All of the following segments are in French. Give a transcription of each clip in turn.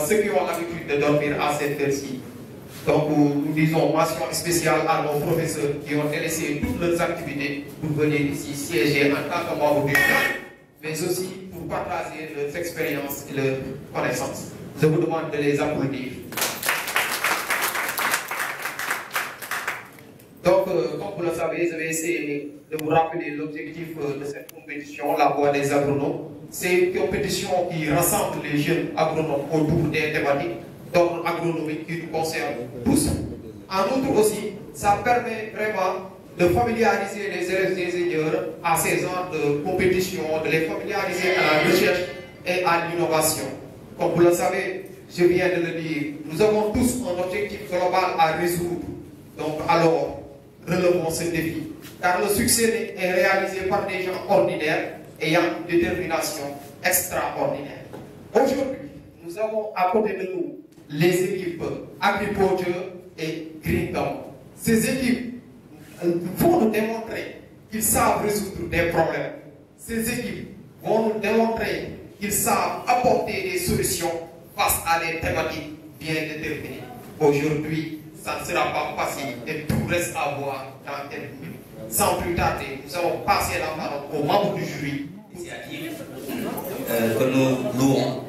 ceux qui ont l'habitude de dormir à cette heure-ci. Donc nous disons mention spéciale à nos professeurs qui ont délaissé toutes leurs activités pour venir ici siéger en tant que membres du club, mais aussi pour partager leurs expériences et leurs connaissances. Je vous demande de les applaudir. Donc, comme vous le savez, je vais essayer de vous rappeler l'objectif de cette compétition, la voix des agronomes. C'est une compétition qui rassemble les jeunes agronomes autour des thématiques d'ordre agronomique qui nous concernent tous. En outre aussi, ça permet vraiment de familiariser les élèves et ingénieurs à ces genres de compétition, de les familiariser à la recherche et à l'innovation. Comme vous le savez, je viens de le dire, nous avons tous un objectif global à résoudre. Donc alors, relevons ce défi. Car le succès est réalisé par des gens ordinaires ayant une détermination extraordinaire. Aujourd'hui, nous avons à côté de nous les équipes Agriculture et Green Gum. Ces équipes vont nous démontrer qu'ils savent résoudre des problèmes. Ces équipes vont nous démontrer qu'ils savent apporter des solutions face à des thématiques bien déterminées. Aujourd'hui, ça ne sera pas facile et tout reste à voir dans quelques minutes. Sans plus tarder, nous allons passer la parole aux membres du jury. Initiative que nous louons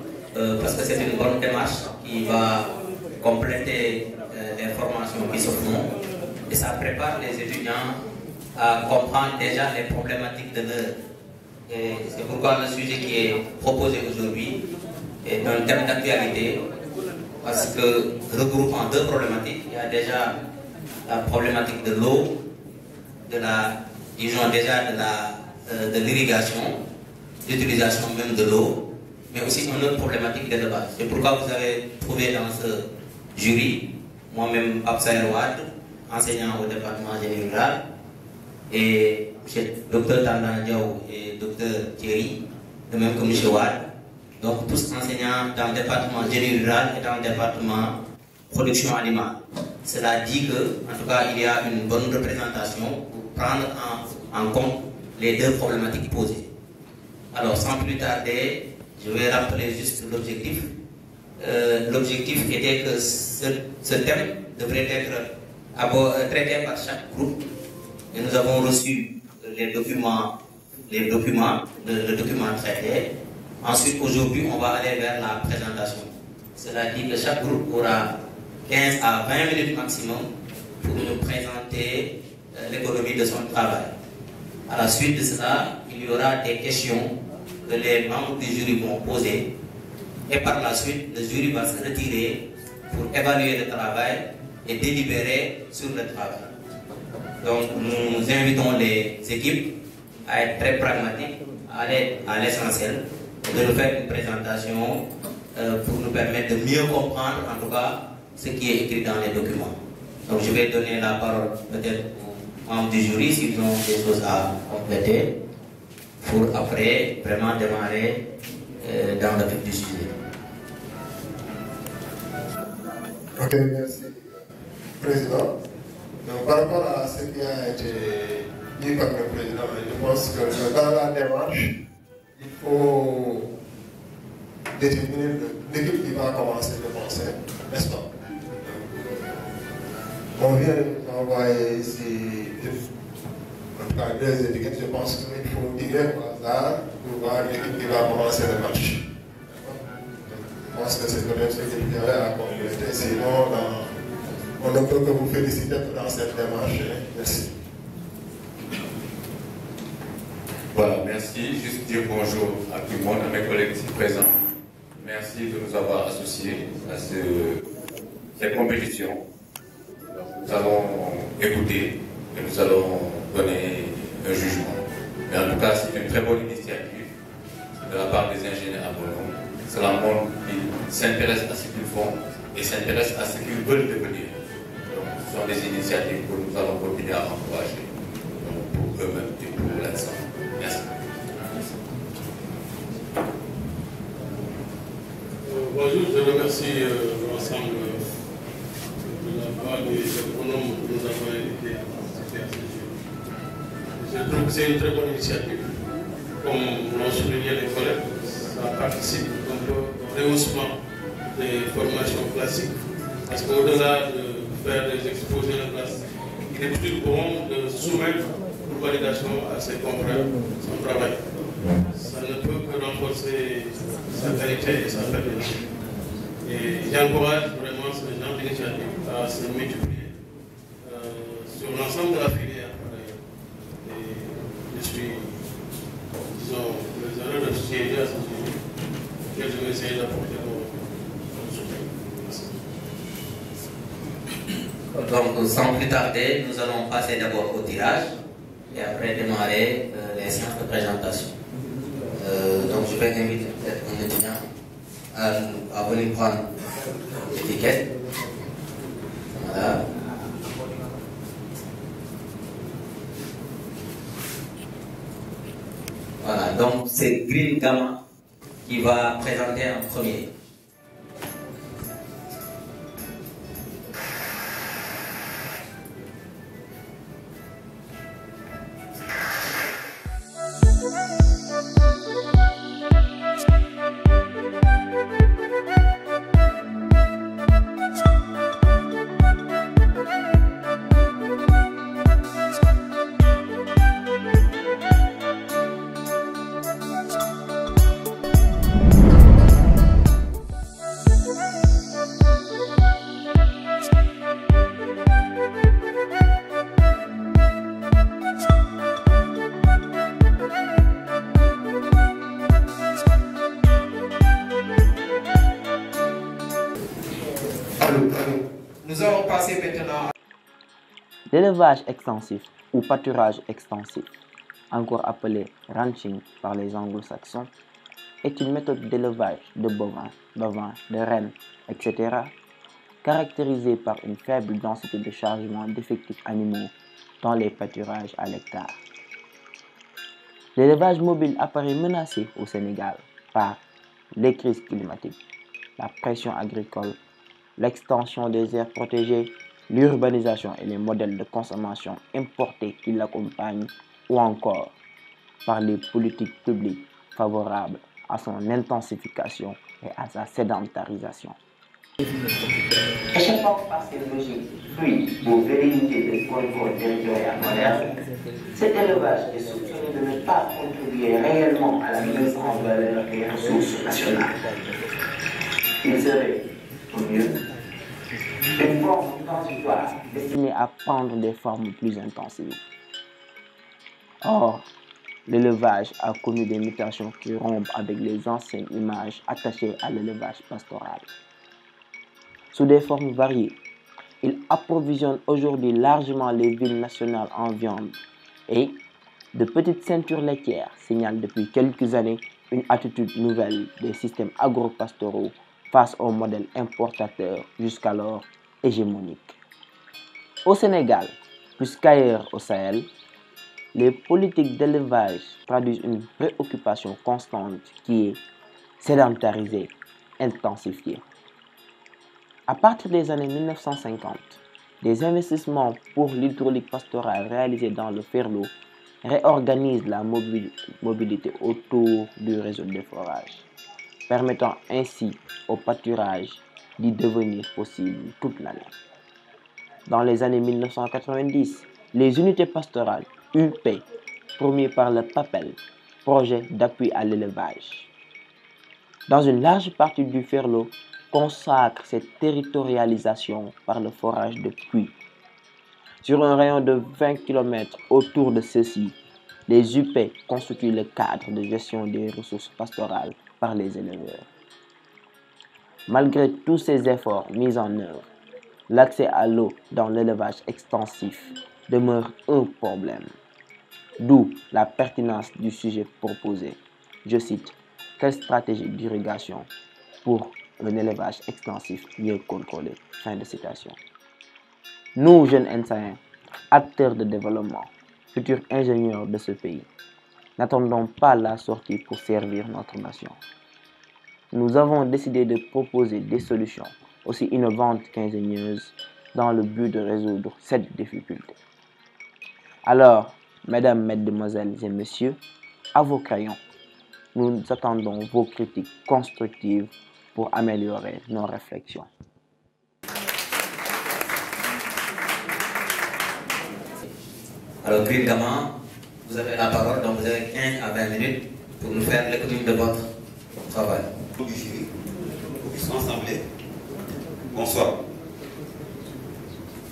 parce que c'est une bonne démarche qui va compléter les formations qui se font et ça prépare les étudiants à comprendre déjà les problématiques de l'heure. Et c'est pourquoi le sujet qui est proposé aujourd'hui est un thème d'actualité parce que regroupant deux problématiques, il y a déjà la problématique de l'eau, disons déjà de l'irrigation, l'utilisation même de l'eau, mais aussi une autre problématique d'élevage. C'est pourquoi vous avez trouvé dans ce jury, moi-même Absaïr Ouad, enseignant au département général, et M. Dr Tandan Diaw et Dr Thierry, de même que M. Ouad, donc tous enseignants dans le département général et dans le département production animale. Cela dit que, en tout cas, il y a une bonne représentation pour prendre en compte les deux problématiques posées. Alors, sans plus tarder, je vais rappeler juste l'objectif. L'objectif était que ce thème devrait être traité par chaque groupe. Et nous avons reçu le document traité. Ensuite, aujourd'hui, on va aller vers la présentation. Cela dit que chaque groupe aura 15 à 20 minutes maximum pour nous présenter l'économie de son travail. À la suite de cela, il y aura des questions que les membres du jury vont poser et par la suite, le jury va se retirer pour évaluer le travail et délibérer sur le travail. Donc, nous invitons les équipes à être très pragmatiques, à aller à l'essentiel, de nous faire une présentation pour nous permettre de mieux comprendre, en tout cas, ce qui est écrit dans les documents. Donc, je vais donner la parole peut-être aux membres du jury s'ils ont des choses à compléter pour après vraiment démarrer dans le vif du sujet. Ok, merci, Président. Donc, par rapport à ce qui a été dit par le Président, je pense que dans la démarche, il faut déterminer l'équipe qui va commencer le conseil, n'est-ce pas? On vient de nous envoyer ici, en tout cas, deux étiquettes. Je pense qu'il faut tirer au hasard pour voir l'équipe qui va commencer le match. Je pense que c'est peut-être ce qu'il y avait à compléter. Sinon, on ne peut que vous féliciter dans cette démarche. Merci. Voilà, merci. Juste dire bonjour à tout le monde, à mes collègues ici présents. Merci de nous avoir associés à cette compétition. Nous allons écouter et nous allons donner un jugement. Mais en tout cas, c'est une très bonne initiative de la part des ingénieurs agronomes. Cela montre qu'ils s'intéressent à ce qu'ils font et s'intéressent à ce qu'ils veulent devenir. Donc, ce sont des initiatives que nous allons continuer à encourager pour eux-mêmes et pour l'ensemble. Merci. Bonjour, je remercie l'ensemble de la part des agronomes que nous avons invités à participer à ce jeu. Je trouve que c'est une très bonne initiative. Comme l'ont souligné les collègues, ça participe un peu au rehaussement des formations classiques, parce qu'au-delà de faire des exposés en classe, il est plus bon de soumettre pour validation à ses confrères son travail. Ça ne peut que renforcer sa qualité et sa pertinence. Et j'encourage vraiment ce genre d'initiative à se multiplier sur l'ensemble de la filière. Et je suis, disons, les heureux de siéger à ce sujet, que je vais essayer d'apporter mon soutien. Merci. Donc, sans plus tarder, nous allons passer d'abord au tirage et après démarrer les séances de présentation. Donc, je vais inviter un étudiant à venir prendre l'étiquette. Voilà. Voilà, donc c'est Green Gamma qui va présenter en premier. Nous allons passer maintenant. L'élevage extensif ou pâturage extensif, encore appelé ranching par les anglo-saxons, est une méthode d'élevage de bovins, de rennes, etc., caractérisée par une faible densité de chargement d'effectifs animaux dans les pâturages à l'hectare. L'élevage mobile apparaît menacé au Sénégal par les crises climatiques, la pression agricole, l'extension des aires protégées, l'urbanisation et les modèles de consommation importés qui l'accompagnent, ou encore par les politiques publiques favorables à son intensification et à sa sédentarisation. Échappant par ces logiques fluides ou vérités de contrôle territorial moderne, cet élevage est soupçonné de ne pas contribuer réellement à la mise en valeur des ressources nationales. Il serait, au mieux, une forme transitoire destinée à prendre des formes plus intensives. Or, l'élevage a connu des mutations qui rompent avec les anciennes images attachées à l'élevage pastoral. Sous des formes variées, il approvisionne aujourd'hui largement les villes nationales en viande et de petites ceintures laitières signalent depuis quelques années une attitude nouvelle des systèmes agro-pastoraux face aux modèles importateurs jusqu'alors hégémoniques. Au Sénégal, plus qu'ailleurs au Sahel, les politiques d'élevage traduisent une préoccupation constante qui est sédentarisée, intensifiée. À partir des années 1950, des investissements pour l'hydraulique pastorale réalisés dans le Ferlo réorganisent la mobilité autour du réseau de forage, permettant ainsi au pâturage d'y devenir possible toute l'année. Dans les années 1990, les unités pastorales UP, promues par le PAPEL, projet d'appui à l'élevage, dans une large partie du Ferlo, consacre cette territorialisation par le forage de puits. Sur un rayon de 20 km autour de ceux-ci, les UP constituent le cadre de gestion des ressources pastorales par les éleveurs. Malgré tous ces efforts mis en œuvre, l'accès à l'eau dans l'élevage extensif demeure un problème. D'où la pertinence du sujet proposé. Je cite, quelle stratégie d'irrigation pour un élevage extensif mieux contrôlé. Fin de citation. Nous, jeunes Ensaïens, acteurs de développement, futurs ingénieurs de ce pays, n'attendons pas la sortie pour servir notre nation. Nous avons décidé de proposer des solutions aussi innovantes qu'ingénieuses dans le but de résoudre cette difficulté. Alors, mesdames, mesdemoiselles et messieurs, à vos crayons, nous attendons vos critiques constructives pour améliorer nos réflexions. Alors, Green Gama, vous avez la parole, donc vous avez 15 à 20 minutes pour nous faire l'économie de votre travail. Du jury, assemblée. Bonsoir.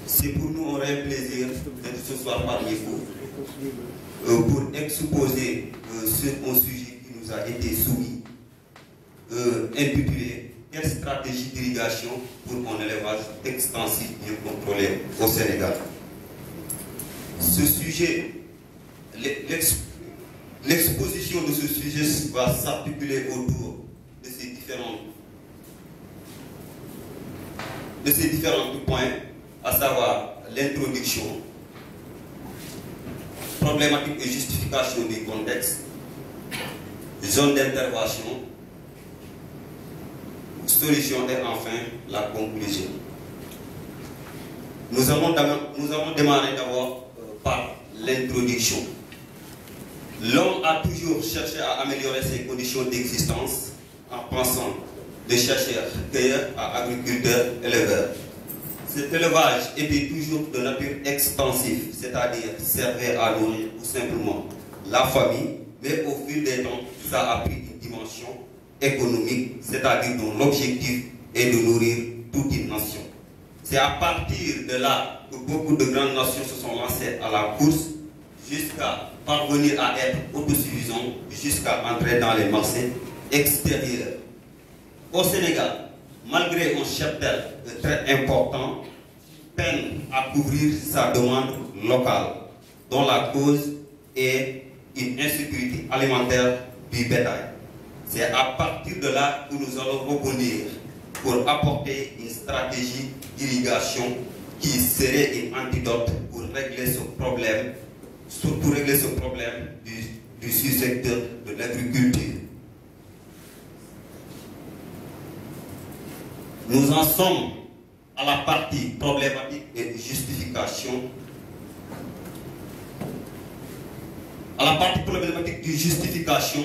C'est pour nous un réel plaisir d'être ce soir parmi vous pour exposer sur un sujet qui nous a été soumis, intitulé « Quelle stratégie d'irrigation pour un élevage extensif bien contrôlé au Sénégal ?» Ce sujet, l'exposition de ce sujet va s'articuler autour de ces différents points, à savoir l'introduction, problématique et justification du contexte, zone d'intervention, solution et enfin la conclusion. Nous avons démarré d'abord par l'introduction. L'homme a toujours cherché à améliorer ses conditions d'existence en pensant de chercheurs-cueilleurs à agriculteurs-éleveurs. Cet élevage était toujours de nature extensive, c'est-à-dire servait à nourrir tout simplement la famille, mais au fil des temps, ça a pris une dimension économique, c'est-à-dire dont l'objectif est de nourrir toute une nation. C'est à partir de là que beaucoup de grandes nations se sont lancées à la course jusqu'à parvenir à être autosuffisants, jusqu'à entrer dans les marchés extérieurs. Au Sénégal, malgré un cheptel très important, peine à couvrir sa demande locale, dont la cause est une insécurité alimentaire du bétail. C'est à partir de là que nous allons rebondir pour apporter une stratégie d'irrigation qui serait une antidote pour régler ce problème, surtout régler ce problème du sous-secteur de l'agriculture. Nous en sommes à la partie problématique et justification. À la partie problématique de justification,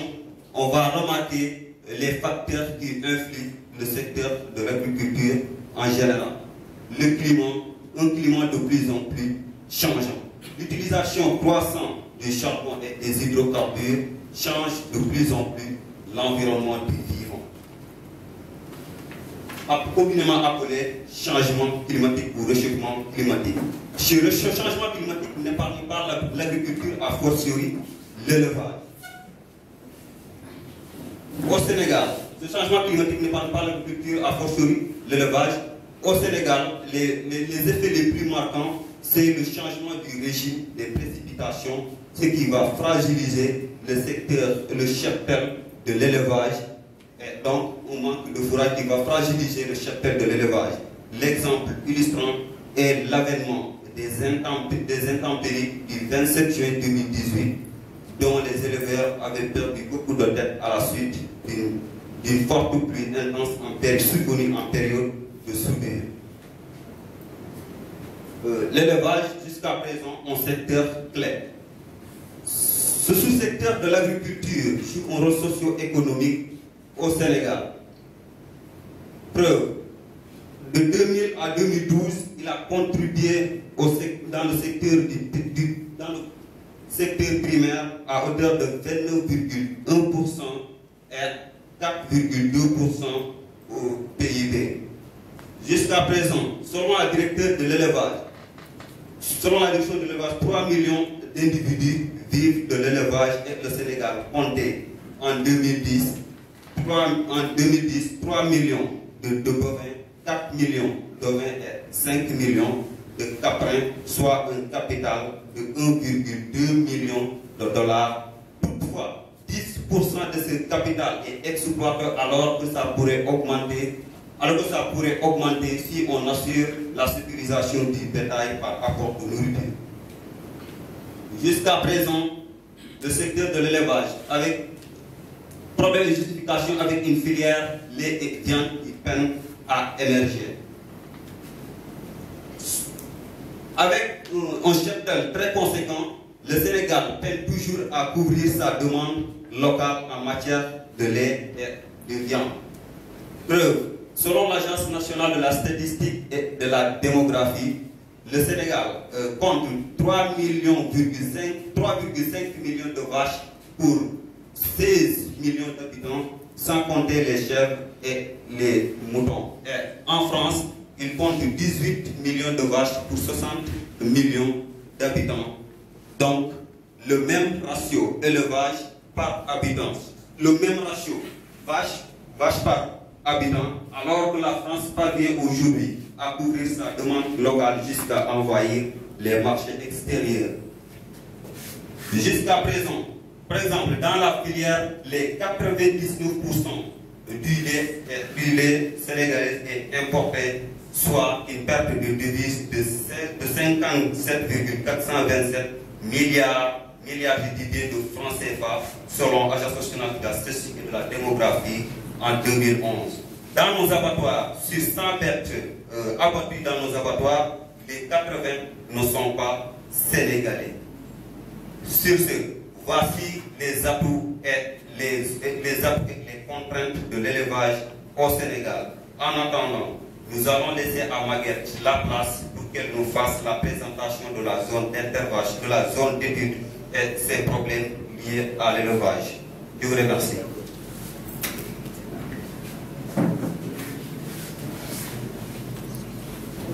on va remarquer les facteurs qui influent le secteur de l'agriculture en général. Le climat, un climat de plus en plus changeant. L'utilisation croissante du charbon et des hydrocarbures change de plus en plus l'environnement du vivant. Communément appelé changement climatique ou réchauffement climatique. Le changement climatique n'épargne pas l'agriculture, a fortiori l'élevage. Au Sénégal, ce changement climatique n'épargne pas l'agriculture, a fortiori l'élevage. Au Sénégal, les effets les plus marquants, c'est le changement du régime des précipitations, ce qui va fragiliser le secteur, le cheptel de l'élevage. Et donc, on manque de fourrage qui va fragiliser le cheptel de l'élevage. L'exemple illustrant est l'avènement des intempéries du 27 juin 2018, dont les éleveurs avaient perdu beaucoup de têtes à la suite d'une forte pluie intense survenue en période de soudure. L'élevage, jusqu'à présent, un secteur clé. Ce sous-secteur de l'agriculture joue un rôle socio-économique au Sénégal. Preuve, de 2000 à 2012, il a contribué dans le secteur primaire à hauteur de 29,1% et 4,2% au PIB. Jusqu'à présent, selon la direction de l'élevage, 3 millions d'individus vivent de l'élevage et le Sénégal comptait en 2010 3 millions de bovins, 4 millions d'ovins et 5 millions de caprins, soit un capital de 1,2 million de dollars. Toutefois, 10% de ce capital est exploité alors que ça pourrait augmenter si on assure la sécurisation du bétail par apport de nourriture. Jusqu'à présent, le secteur de l'élevage, avec problème de justification avec une filière lait et viande qui peine à émerger. Avec un cheptel très conséquent, le Sénégal peine toujours à couvrir sa demande locale en matière de lait et de viande. Preuve, selon l'Agence nationale de la statistique et de la démographie, le Sénégal compte 3,5 millions de vaches pour 16 millions d'habitants, sans compter les chèvres et les moutons. Et en France, il compte 18 millions de vaches pour 60 millions d'habitants. Donc, le même ratio élevage par habitant, le même ratio vache par habitant, alors que la France parvient aujourd'hui à couvrir sa demande locale jusqu'à envahir les marchés extérieurs. Jusqu'à présent, par exemple, dans la filière, les 99% du lait sénégalais est importé, soit une perte de devise de 57,427 milliards d'idées de francs CFA, selon l'Agence nationale de la statistique et de la démographie en 2011. Dans nos abattoirs, sur 100 bêtes abattues dans nos abattoirs, les 80 ne sont pas sénégalais. Sur ce, voici les atouts et les contraintes de l'élevage au Sénégal. En attendant, nous allons laisser à Maguette la place pour qu'elle nous fasse la présentation de la zone d'intervention, de la zone d'étude et ses problèmes liés à l'élevage. Je vous remercie.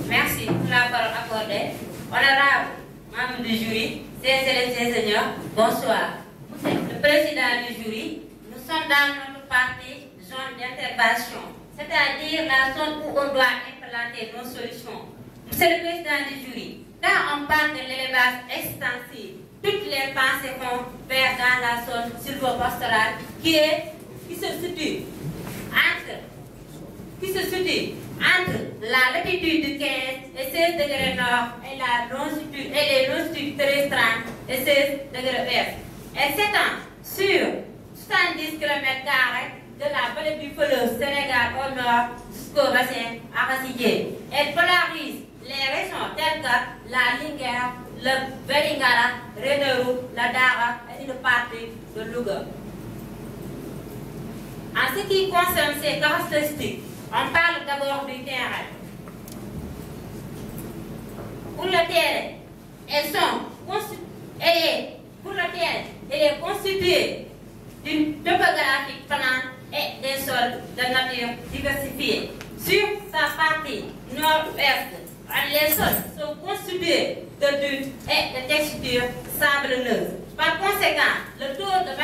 Merci pour la parole accordée. Honorable membre du jury, chers élèves et seigneurs, bonsoir. Monsieur le président du jury, nous sommes dans notre partie zone d'intervention, c'est-à-dire la zone où on doit implanter nos solutions. Monsieur le président du jury, quand on parle de l'élevage extensif, toutes les pensées vont vers dans la zone sylvopastorale qui se situe entre la latitude de 15 et 16 degrés nord et les longitudes 13, 30 et 16 degrés ouest. Elle s'étend sur 70 km de la vallée du fleuve Sénégal au nord jusqu'au bassin arachidier. Elle polarise les régions telles que la Linguère, le Vélingara, Ranérou, la Dara et une partie de Louga. En ce qui concerne ces caractéristiques, on parle d'abord du terrain. Pour le terrain, elle est constituée d'une topographie planante et des sols de nature diversifiés. Sur sa partie nord-ouest, les sols sont constitués de dunes et de textures sablonneuses. Par conséquent, le taux de la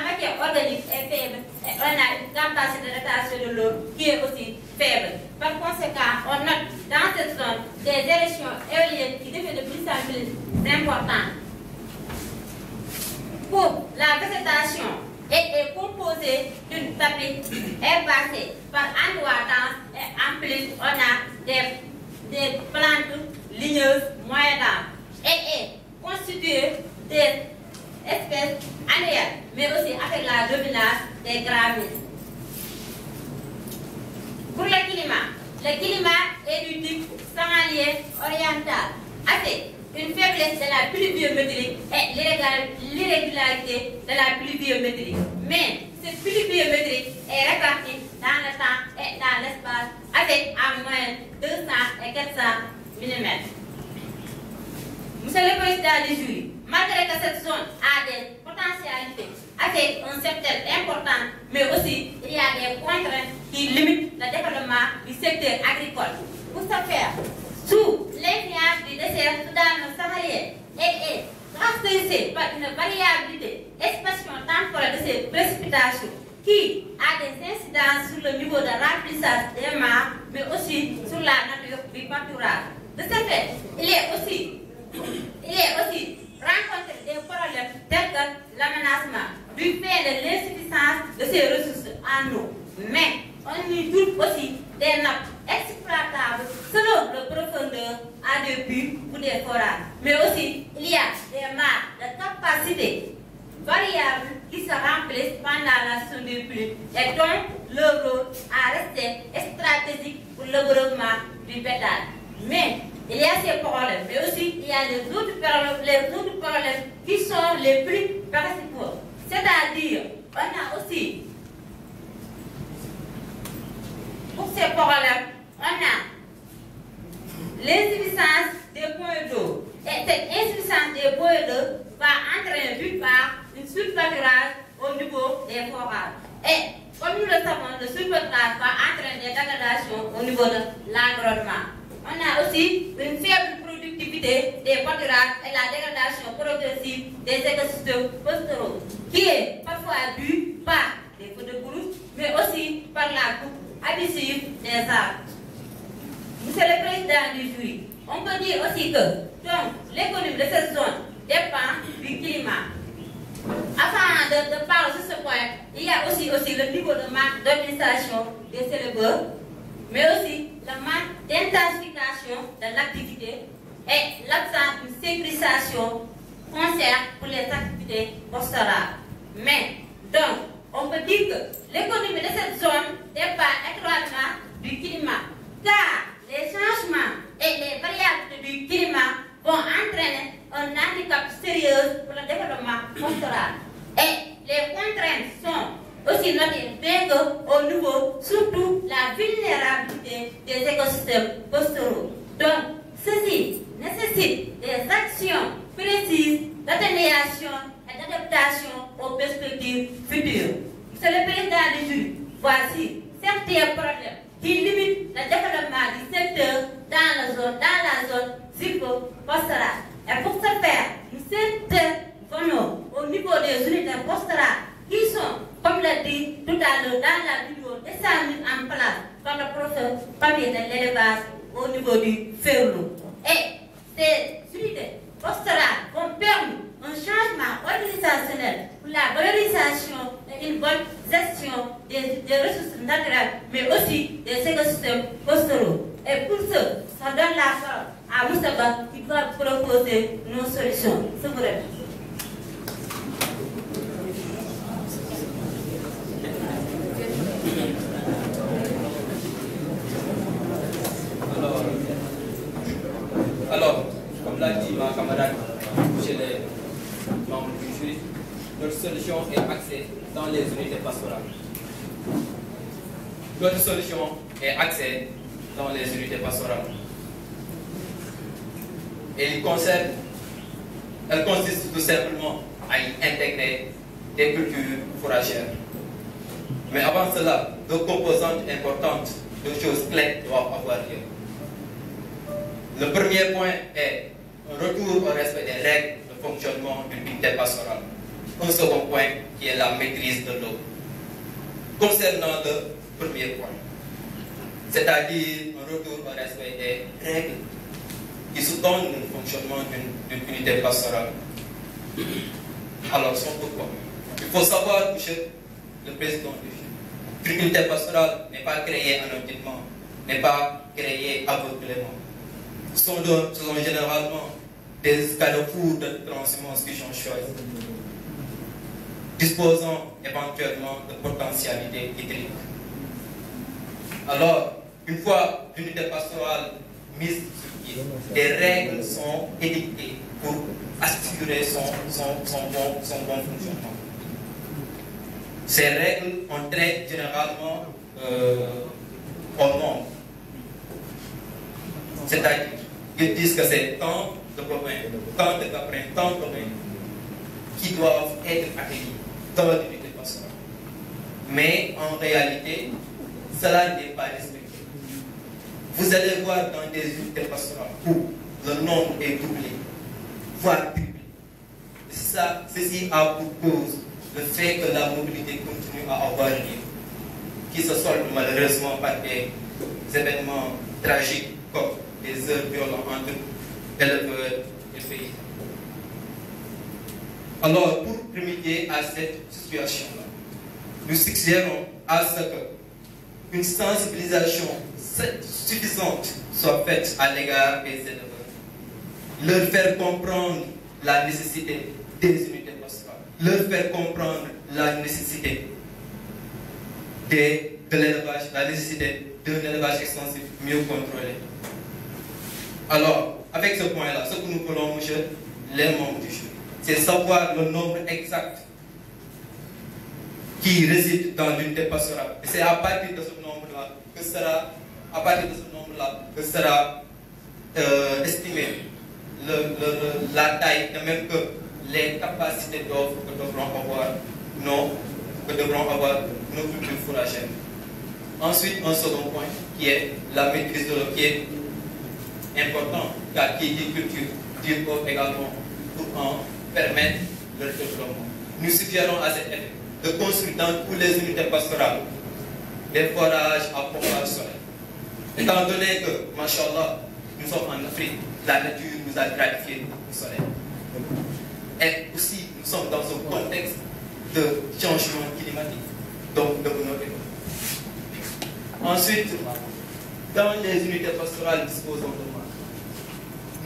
matière organique est faible et on a une capacité de rétention de l'eau qui est aussi faible. Par conséquent, on note dans cette zone des érections éoliennes qui deviennent de plus en plus importantes. Pour la végétation, elle est composée d'une tapis herbacée par endroits denses et en plus on a des plantes ligneuses moyennes. Elle est constituée des espèces annuelles, mais aussi avec la dominance des graminées. Pour le climat est du type samalien oriental, avec une faiblesse de la pluviométrie et l'irrégularité de la pluviométrie. Mais cette pluviométrie est répartie dans le temps et dans l'espace avec en moyenne 200 et 400 mm. Monsieur le président du jury, malgré que cette zone a des potentialités avec un secteur important, mais aussi il y a des contraintes qui limitent le développement du secteur agricole. Pour ce faire, sous l'influence du désert soudano-saharien, elle est caractérisée par une variabilité spatio-temporelle de ses précipitations qui a des incidences sur le niveau de remplissage des mares, mais aussi sur la nature du pâturage. De ce fait, il est aussi rencontré des problèmes tels que l'aménagement du fait de l'insuffisance de ces ressources en eau. Mais on y trouve aussi des nappes exploitables selon la profondeur à des puits ou des forages. Mais aussi, il y a des mares de capacité variable qui se remplissent pendant la saison des pluies et dont leur rôle a resté stratégique pour le développement du bétail. Mais il y a ces problèmes, mais aussi il y a les autres problèmes qui sont les plus principaux. C'est-à-dire, on a aussi pour ces problèmes, on a l'insuffisance des points d'eau. Et cette insuffisance des points d'eau va entraîner d'une part une surpâturage au niveau des forages. Et comme nous le savons, le surpâturage va entraîner des dégradations au niveau de l'environnement. On a aussi une faible productivité des pâturages et la dégradation progressive des écosystèmes pastoraux, qui est parfois due par des feux de brousse, mais aussi par la coupe abusive des arbres. Monsieur le Président du jury, on peut dire aussi que l'économie de cette zone dépend du climat. Afin de parler sur ce point, il y a aussi le niveau de manque d'organisation des éleveurs, mais aussi le manque d'intensification de l'activité et l'absence d'une sécurisation foncière pour les activités pastorales. Mais, donc, on peut dire que l'économie de cette zone dépend étroitement du climat, car les changements et les variables du climat vont entraîner un handicap sérieux pour le développement pastoral. Et les contraintes sont aussi notées bien qu'au niveau, surtout la vulnérabilité des écosystèmes pastoraux. Donc, ceci nécessite des actions précises d'atténuation et d'adaptation aux perspectives futures. C'est le Président du jury. Voici certains problèmes qui limitent le développement du secteur dans la zone silvopastorale. Et pour ce faire, nous intervenons au niveau des unités pastorales qui sont, comme l'a dit tout à l'heure dans la vidéo, déjà mises en place par le professeur Papier de l'élevage au niveau du Ferlo. Et ces unités pastorales vont permettre un changement organisationnel pour la valorisation et une bonne gestion des ressources naturelles, mais aussi des écosystèmes pastoraux. Et pour ce, ça donne la parole à Moustapha qui va proposer nos solutions. Je vous remercie. Alors, comme l'a dit ma camarade chez les membres du jury, notre solution est axée dans les unités pastorales. Notre solution est axée dans les unités pastorales. Et elle consiste tout simplement à y intégrer des cultures fourragères. Mais avant cela, deux composantes importantes, deux choses clés doivent avoir lieu. Le premier point est un retour au respect des règles de fonctionnement d'une unité pastorale. Un second point qui est la maîtrise de l'eau. Concernant le premier point, c'est-à-dire un retour au respect des règles qui sous-tendent le fonctionnement d'une unité pastorale. Alors, son pourquoi? Il faut savoir, monsieur le président du jury, qu'une unité pastorale n'est pas créée anonymement, n'est pas créée aveuglément. Ce sont généralement des carrefours de transhumance qui sont choisis, disposant éventuellement de potentialités hydriques. Alors, une fois l'unité pastorale mise sur pied, des règles sont édictées pour assurer son bon fonctionnement. Ces règles ont trait généralement au nombre. C'est-à-dire qu'ils disent que c'est tant de bovins, tant de caprins, tant de bovins qui doivent être accueillis dans l'unité pastorale. Mais en réalité, cela n'est pas respecté. Vous allez voir dans des unités pastorales où le nombre est doublé, voire triplé. Ceci a pour cause le fait que la mobilité continue à avoir lieu, qui se solde malheureusement par des événements tragiques comme des heures violentes entre éleveurs et paysans. Alors, pour remédier à cette situation-là, nous suggérons à ce qu'une sensibilisation suffisante soit faite à l'égard des éleveurs, leur faire comprendre la nécessité des unités pastorales, leur faire comprendre la nécessité de l'élevage, la nécessité d'un élevage extensif mieux contrôlé. Alors, avec ce point-là, ce que nous voulons, monsieur, les membres du jury, c'est savoir le nombre exact qui résident dans l'unité pastorale. Et c'est à partir de ce nombre-là que sera estimé la taille et même que les capacités d'offres que devront avoir nos cultures fourragères. Ensuite, un second point qui est la maîtrise de l'eau, qui est important, car qui dit culture dit eau également pour en permettre le développement. Nous suggérons à cet effet de construire dans toutes les unités pastorales des forages à pompage solaire. Étant donné que, machallah, nous sommes en Afrique, la nature nous a gratifié du soleil. Et aussi, nous sommes dans un contexte de changement climatique, donc de notre économie. Ensuite, dans les unités pastorales disposant de mares,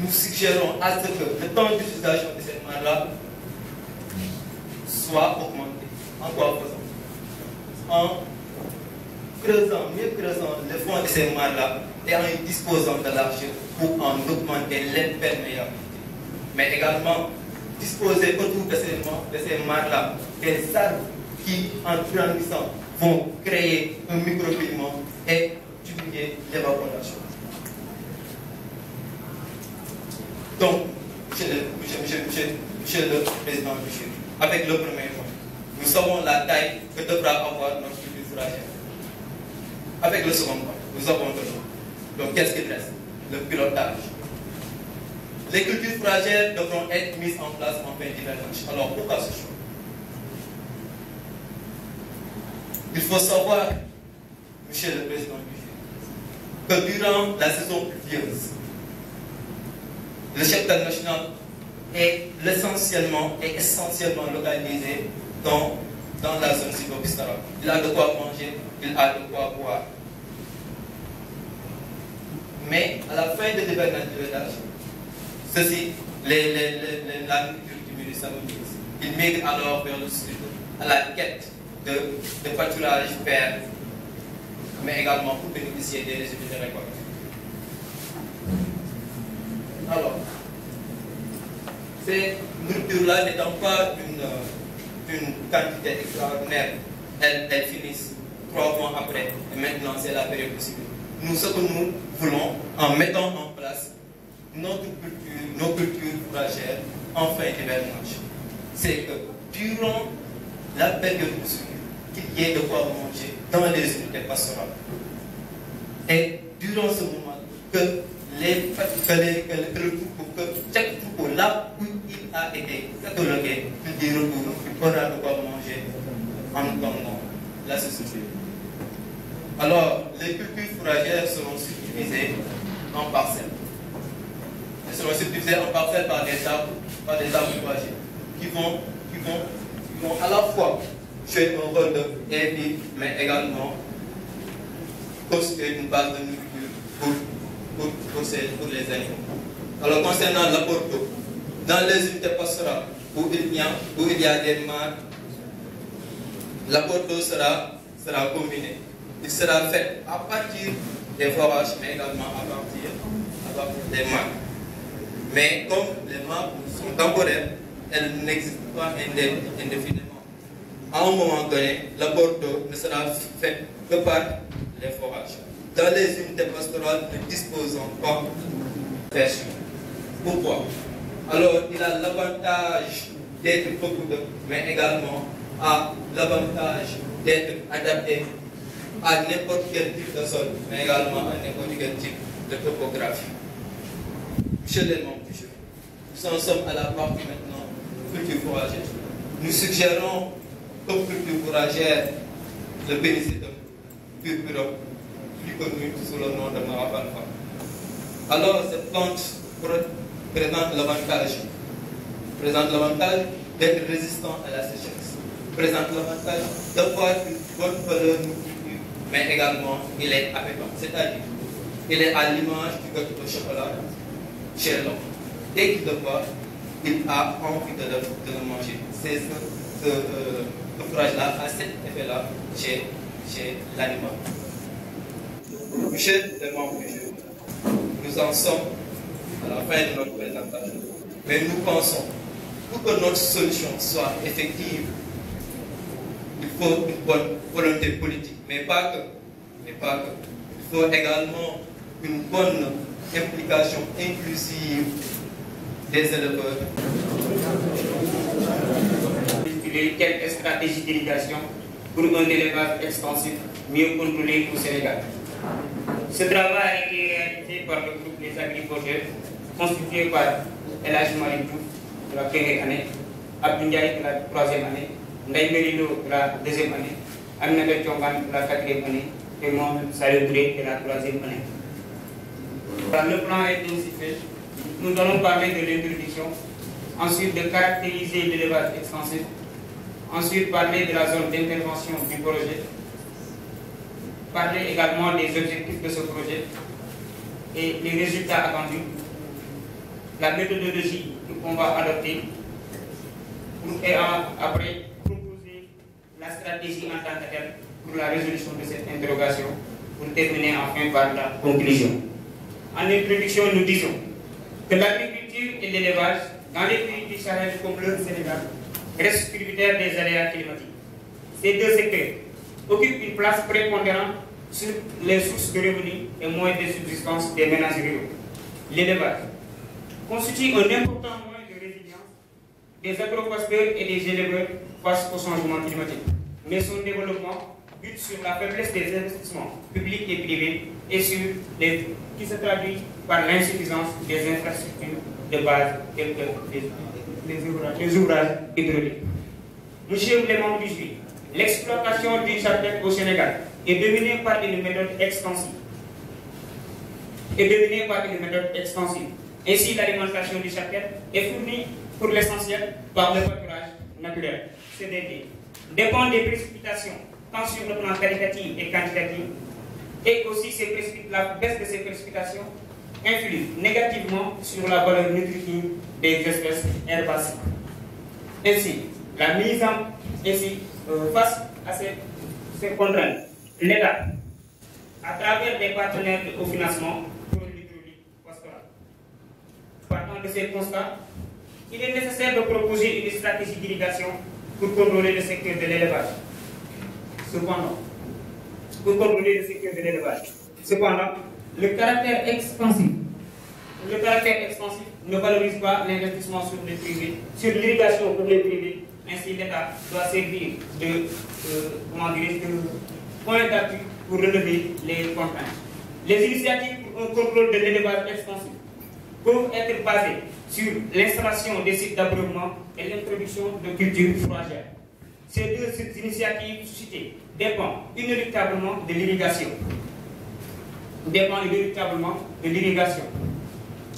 nous suggérons à ce que le temps d'utilisation de cette mare-là soit augmenté. En quoi faisant? En mieux creusant le fond de ces mares-là et en y disposant de l'argile pour en augmenter l'imperméabilité. Mais également, disposer autour de ces mares-là des arbres qui, en grandissant, vont créer un microclimat et diminuer l'évaporation. Donc, monsieur le Président Michel, avec le premier point, nous savons la taille que devra avoir notre culture fourragère. Avec le second point, nous avons de l'eau. Donc, qu'est-ce qu'il reste? Le pilotage. Les cultures fourragères devront être mises en place en fin d'hivernage. Alors, pourquoi ce choix? Il faut savoir, Monsieur le Président Michel, que durant la saison pluvieuse, le cheptel national est essentiellement localisé dans la zone sylvo-pastorale. Il a de quoi manger, il a de quoi boire. Mais à la fin de l'hivernage, ceci, la nourriture diminue sa mise. Il migre alors vers le sud, à la quête de pâturage vert, mais également pour bénéficier des résultats de récolte. Alors, ces nourritures-là n'étant pas d'une quantité extraordinaire, elles finissent 3 mois après, et maintenant c'est la période possible. Nous, ce que nous voulons, en mettant en place nos cultures fourragères en fin d'hivernage, c'est que durant la période de suivre, qu'il y ait de quoi manger dans les unités pastorales. Et durant ce moment, que chaque troupeau, là où il a été catalogué, il y aura de quoi manger en attendant la saison. Alors, les cultures fourragères seront subdivisées en parcelles. Elles seront subdivisées en parcelles par des arbres fourragers qui vont à la fois jouer un rôle de vie, mais également constituer une base de nourriture pour les animaux. Alors, concernant l'apport d'eau, dans les unités pastorales où il y a des mares, l'apport d'eau sera combiné. Il sera fait à partir des forages, mais également à partir des mares. Mais comme les mares sont temporaires, elles n'existent pas indéfiniment. À un moment donné, l'apport d'eau ne sera fait que par les forages. Dans les unités pastorales, ne disposant pas de version. Pourquoi? Alors, il a l'avantage d'être beaucoup d'eau, mais également a l'avantage d'être adapté à n'importe quel type de sol, mais également à n'importe quel type de topographie. Monsieur les membres du jeu, nous en sommes à la partie maintenant culture fourragère. Nous suggérons comme culture fourragère le pénicillium purpureum, plus connu sous le nom de Marafanfa. Alors, cette plante présente l'avantage d'être résistant à la sécheresse, présente l'avantage d'avoir une bonne valeur nutritive, mais également il est appétant, c'est-à-dire il est à l'image du gâteau de chocolat chez l'homme. Dès qu'il le voit, il a envie de le manger. C'est ce fourrage-là a cet effet-là chez l'animal. Monsieur le membre du jeu, nous en sommes à la fin de notre présentation. Mais nous pensons, pour que notre solution soit effective, il faut une bonne volonté politique, mais pas que. Il faut également une bonne implication inclusive des éleveurs. Quelques stratégies d'irrigation pour un élevage extensif mieux contrôlé au Sénégal. Ce travail a été réalisé par le groupe des agriculteurs, constitué par El Hadji Malick Diouf de la première année, Abdou Ndiaye de la troisième année, Ndaye Merilo de la deuxième année, Aminata Thiongan de la quatrième année et Mohamed Saleh Touré de la troisième année. Le plan est ainsi fait. Nous allons parler de l'introduction, ensuite de caractériser l'élevage extensif, ensuite parler de la zone d'intervention du projet, parler également des objectifs de ce projet et les résultats attendus, la méthodologie qu'on va adopter et après proposer la stratégie en tant que telle pour la résolution de cette interrogation pour terminer enfin par la conclusion. En introduction, nous disons que l'agriculture et l'élevage dans les pays du Sahel comme le Sénégal restent tributaires des aléas climatiques. Ces deux secteurs occupent une place prépondérante sur les sources de revenus et moyens de subsistance des ménages ruraux. L'élevage constitue un important moyen de résilience des agropasteurs et des éleveurs face au changement climatique. Mais son développement bute sur la faiblesse des investissements publics et privés et qui se traduit par l'insuffisance des infrastructures de base telles que les ouvrages hydrauliques. Monsieur les membres du jury, l'exploitation du cheptel au Sénégal est dominée par une méthode extensive. Ainsi, l'alimentation du cheptel est fournie pour l'essentiel par le pâturage naturel. CDT dépend des précipitations, tant sur le plan qualitatif et quantitatif, et aussi la baisse de ces précipitations influe négativement sur la valeur nutritive des espèces herbacées. Ainsi, face à ces contraintes, l'État, à travers des partenaires au financement pour l'hydraulique pastorale. Partant de ces constats, il est nécessaire de proposer une stratégie d'irrigation pour contrôler le secteur de l'élevage. Cependant, le caractère expansif ne valorise pas l'investissement sur l'irrigation pour les privés. Ainsi, l'État doit servir de point d'appui pour relever les contraintes. Les initiatives pour un contrôle de l'élevage extensif peuvent être basées sur l'installation des sites d'abreuvement et l'introduction de cultures fourragères. Ces deux initiatives suscitées dépendent inéluctablement de l'irrigation.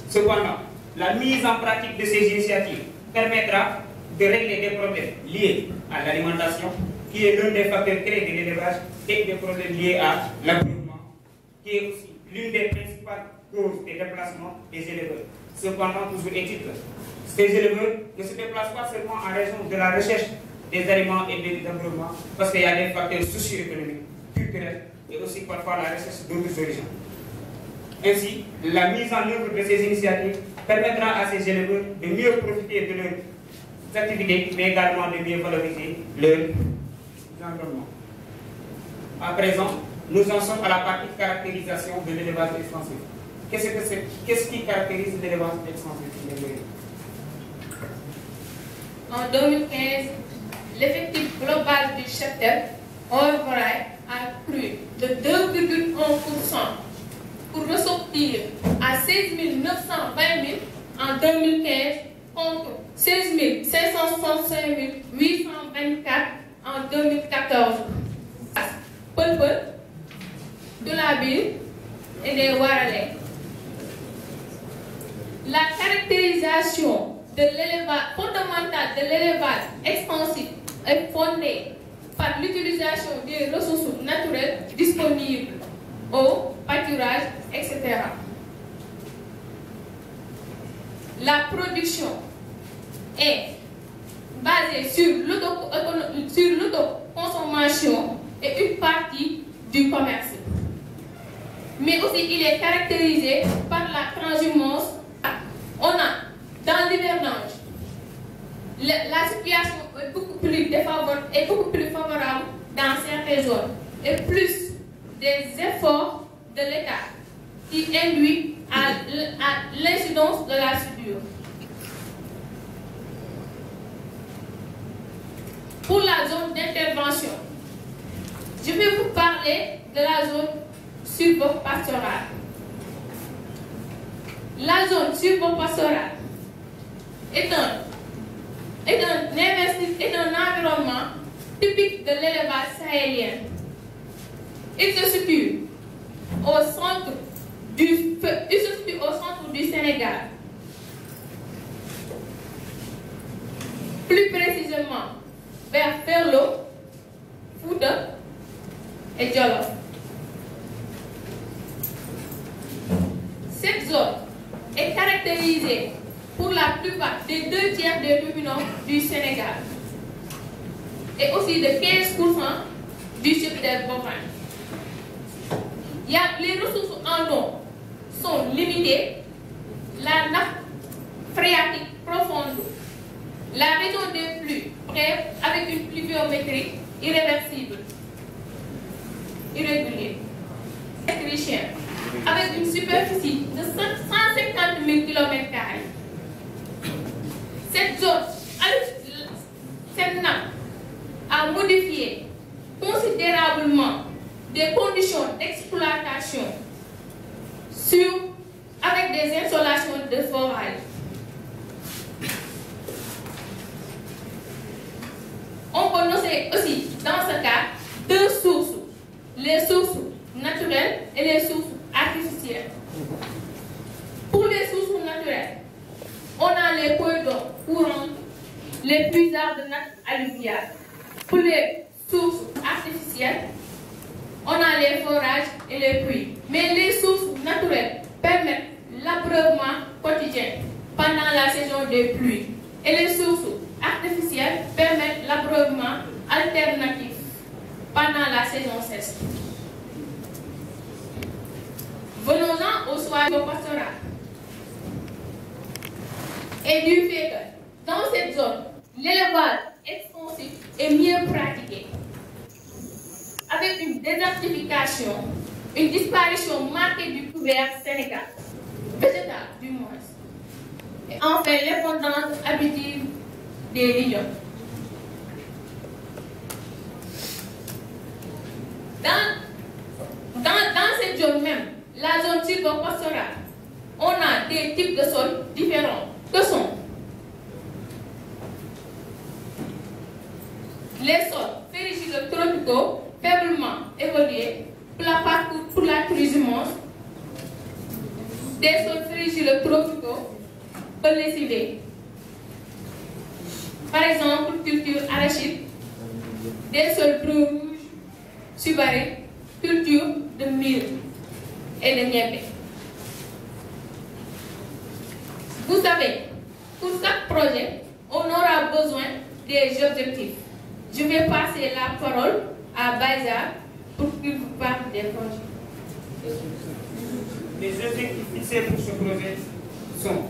Cependant, la mise en pratique de ces initiatives permettra de régler des problèmes liés à l'alimentation, qui est l'un des facteurs clés de l'élevage, et des problèmes liés à l'abreuvement, qui est aussi l'une des principales causes des déplacements des éleveurs. Cependant, toujours est-il que ces éleveurs ne se déplacent pas seulement en raison de la recherche des aliments et des abreuvements, parce qu'il y a des facteurs socio-économiques, culturels, et aussi parfois la recherche d'autres origines. Ainsi, la mise en œuvre de ces initiatives permettra à ces éleveurs de mieux profiter de leurs activités, mais également de mieux valoriser leur environnement. À présent, nous en sommes à la partie caractérisation de l'élevage extensif. Qu'est-ce qui caractérise l'élevage extensif? En 2015, l'effectif global du cheptel hors volaille a cru de 2,1% pour ressortir à 16 920 000 en 2015 contre 16 565 824 en 2014. Peulpeul, de la ville et des Waralais. La caractérisation de l'élevage fondamentale de l'élevage extensif est fondée par l'utilisation des ressources naturelles disponibles, eau, pâturage, etc. La production est basée sur l'autoconsommation et une partie du commerce. Mais aussi, il est caractérisé par la transhumance. On a, dans l'hivernage, la situation est beaucoup plus favorable dans certaines zones et plus des efforts de l'État qui induit à l'incidence de la soudure. Pour la zone d'intervention, je vais vous parler de la zone silvopastorale. La zone silvopastorale est un environnement typique de l'élevage sahélien. Il se situe au centre du Sénégal. Plus précisément, vers Ferlo, Fouta et Djolof. Cette zone est caractérisée pour la plupart des 2/3 des ruminants du Sénégal et aussi de 15% du cheptel bovin. Les ressources en eau sont limitées, la nappe phréatique profonde, la région des pluies brève avec une pluviométrie irréversible, irrégulière, autrichienne, avec une superficie de 150 000 km². Cette nappe a modifié considérablement des conditions d'exploitation avec des insolations de forage. On peut noter aussi dans ce cas deux sources, les sources naturelles et les sources artificielles. Pour les sources naturelles, on a les points d'eau courants, les puisards de nappe alluviale. Pour les sources artificielles, on a les forages et les puits. Mais les sources naturelles permettent l'abreuvement quotidien pendant la saison des pluies. Et les sources artificielles permettent l'abreuvement alternatif pendant la saison sèche. Venons-en au soir pastoral. Et du fait que dans cette zone, l'élevage extensif est mieux pratiqué. Avec une désertification, une disparition marquée du couvert sénégal, végétal du moins, et enfin l'effondrement habitive des régions. Dans cette zone même, la zone silvopastorale, on a des types de sols différents que sont les sols ferrugino-tropicaux faiblement évolués pour la transhumance, des sols ferrugino-tropicaux peu lessivés. Par exemple, culture arachide, des sols bruns rouges, subarés, culture de mil et de niébé. Vous savez, pour chaque projet, on aura besoin des objectifs. Je vais passer la parole à Baïza pour qu'il vous parle des projets. Les objectifs fixés pour ce projet sont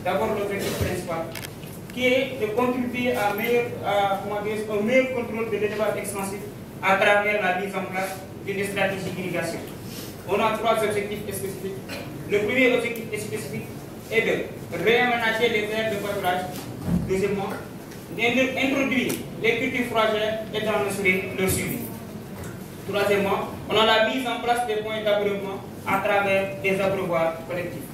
d'abord l'objectif principal, qui est de contribuer à un meilleur contrôle de l'élevage extensif à travers la mise en place d'une stratégie d'irrigation. On a 3 objectifs spécifiques. Le premier objectif spécifique est de réaménager les aires de pâturage. Deuxièmement, d'introduire les cultures fourragères et d'en assurer le suivi. Troisièmement, on a la mise en place des points d'abreuvement à travers des abreuvoirs collectifs.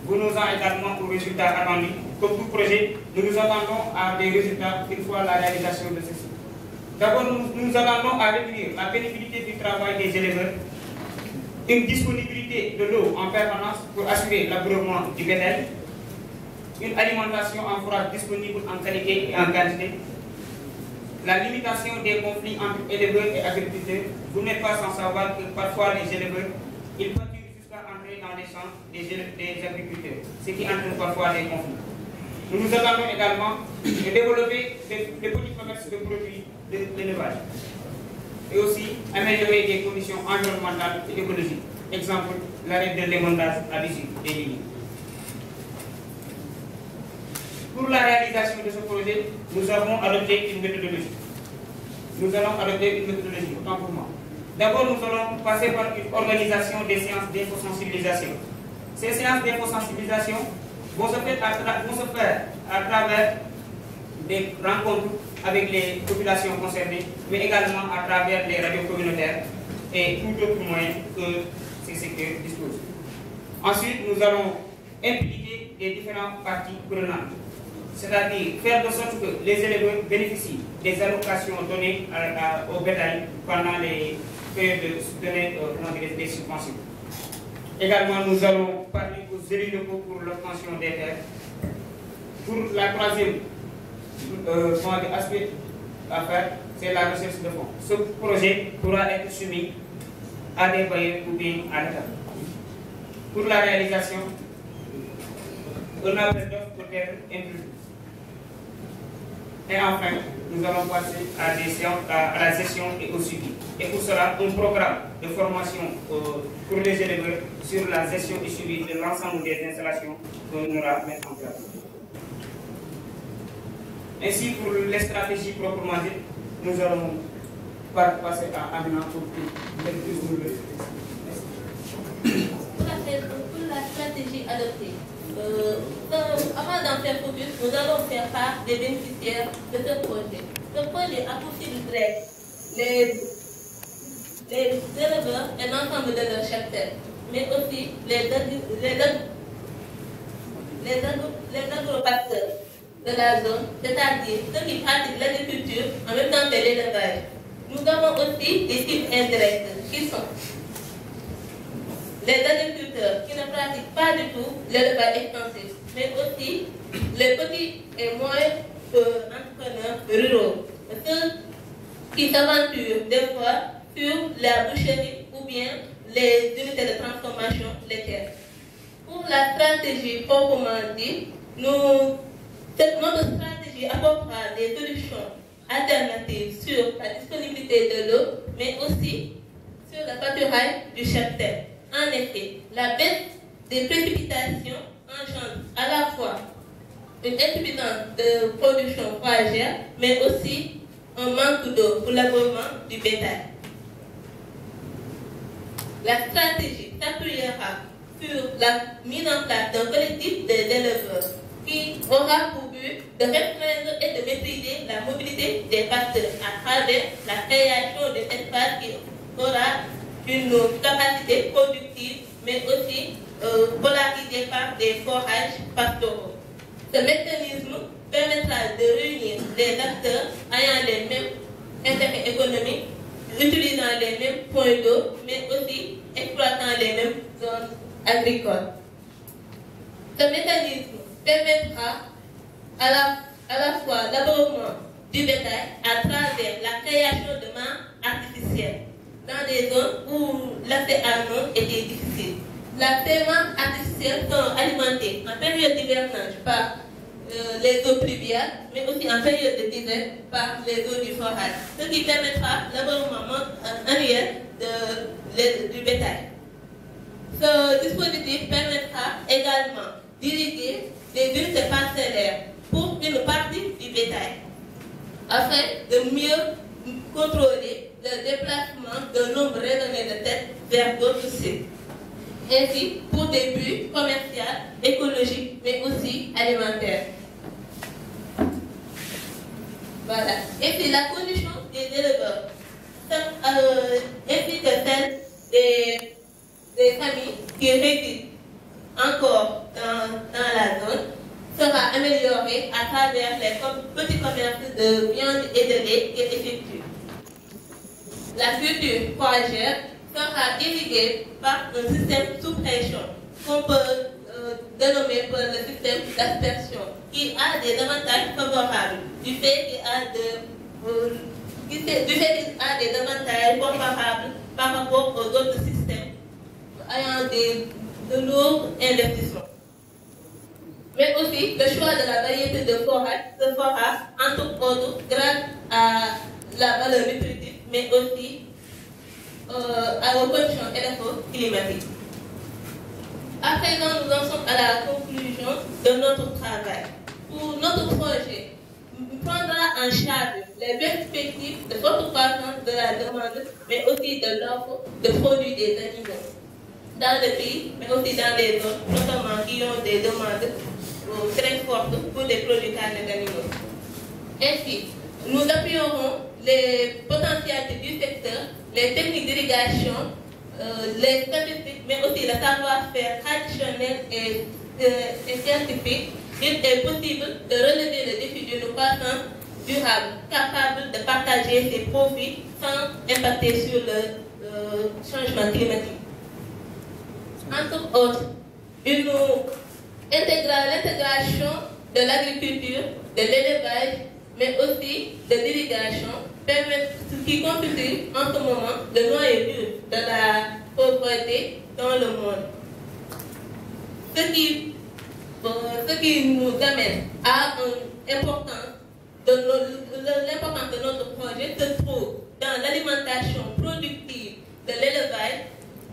Vous nous en également aux résultats attendus. Comme tout projet, nous nous attendons à des résultats une fois la réalisation de ceci. D'abord, nous nous attendons à réduire la pénibilité du travail des éleveurs, une disponibilité de l'eau en permanence pour assurer l'abreuvement du bétail, une alimentation en fourrage disponible en qualité et en quantité, la limitation des conflits entre éleveurs et agriculteurs. Vous n'êtes pas sans savoir que parfois les éleveurs, ils pâturent jusqu'à entrer dans les champs des agriculteurs, ce qui entraîne parfois des conflits. Nous nous attendons également de développer des petits commerces de produits de l'élevage et aussi améliorer des conditions environnementales et écologiques. Exemple, l'arrêt de l'émondage à l'issue des lignes. Pour la réalisation de ce projet, nous avons adopté une méthodologie. Nous allons adopter une méthodologie, autant pour moi. D'abord, nous allons passer par une organisation des séances d'infosensibilisation. Ces séances d'infosensibilisation vont se faire à travers des rencontres avec les populations concernées, mais également à travers les radios communautaires et tout autre moyen que ces secteurs disposent. Ensuite, nous allons impliquer les différentes parties prenantes, c'est-à-dire faire de sorte que les élèves bénéficient des allocations données au bétail pendant les périodes données des subventions. Également, nous allons parler aux élus locaux pour l'obtention des terres. Pour la troisième aspect à faire, c'est la recherche de fonds. Ce projet pourra être soumis à des bailleurs ou bien à l'État. Pour la réalisation, un appel d'offres peut être introduit. Et enfin, nous allons passer à la gestion et au suivi. Et pour cela, un programme de formation pour les éleveurs sur la gestion et suivi de l'ensemble des installations que nous allons mettre en place. Ainsi, pour les stratégies proprement dites, nous allons passer à Amina pour la stratégie adoptée. Avant d'en faire focus, nous allons faire part des bénéficiaires de ce projet. Ce projet a pour cible direct les éleveurs et l'ensemble de leurs cheptels, mais aussi les agropasteurs de la zone, c'est-à-dire ceux qui pratiquent l'agriculture en même temps que l'élevage. Nous avons aussi des cibles indirectes qui sont les agriculteurs qui ne pratiquent pas du tout l'élevage extensif, mais aussi les petits et moyens entrepreneurs ruraux, ceux qui s'aventurent des fois sur la boucherie ou bien les unités de transformation laitière. Pour la stratégie proprement dit, notre stratégie apportera des solutions alternatives sur la disponibilité de l'eau, mais aussi sur le pâturage du cheptel. En effet, la baisse des précipitations engendre à la fois une insuffisance de production fourragère, mais aussi un manque d'eau pour l'abeuvrement du bétail. La stratégie s'appuiera sur la mise en place d'un collectif des éleveurs qui aura pour but de restreindre et de maîtriser la mobilité des pasteurs à travers la création d'un espace qui aura une capacité productive, mais aussi polarisée par des forages pastoraux. Ce mécanisme permettra de réunir les acteurs ayant les mêmes intérêts économiques, utilisant les mêmes points d'eau, mais aussi exploitant les mêmes zones agricoles. Ce mécanisme permettra à la fois l'abeuvrement du bétail à travers la création de mares artificielles dans des zones où l'accès à l'eau était difficile. Ces mares artificielles sont alimentées en période d'hivernage par les eaux pluviales, mais aussi en période d'hiver par les eaux du forage, ce qui permettra l'abeuvrement annuel du bétail. Ce dispositif permettra également d'irriguer des unités parcellaires pour une partie du bétail, afin de mieux contrôler le déplacement d'un nombre raisonné de têtes vers d'autres sites. Ainsi, pour des buts commerciaux, écologiques, mais aussi alimentaires. Voilà. Et puis la condition des éleveurs, ainsi que celle des familles qui résident encore dans la zone, sera améliorée à travers les petits commerces de viande et de lait qui effectuent. La culture fourragère sera irriguée par un système sous pression qu'on peut dénommer par le système d'aspersion, qui a des avantages favorables du fait qu'il a des avantages comparables par rapport aux autres systèmes ayant de lourds investissements. Mais aussi, le choix de la variété de forage se fera entre autres grâce à la valeur nutritive, mais aussi aux conditions électro-climatiques. À présent, nous en sommes à la conclusion de notre travail. pour notre projet prendra en charge les perspectives de votre croissance de la demande, mais aussi de l'offre de produits des animaux dans le pays, mais aussi dans les zones, notamment qui ont des demandes très fortes pour des produits carnés d'animaux. Ainsi, nous appuierons les potentialités du secteur, les techniques d'irrigation, les statistiques, mais aussi le savoir-faire traditionnel et scientifique. Il est possible de relever le défi d'une croissance durable, capable de partager ses profits sans impacter sur le changement climatique. Entre autres, l'intégration de l'agriculture, de l'élevage, mais aussi de l'irrigation, qui constitue en ce moment le noyau dur de la pauvreté dans le monde. Ce qui nous amène à l'importance de notre projet se trouve dans l'alimentation productive de l'élevage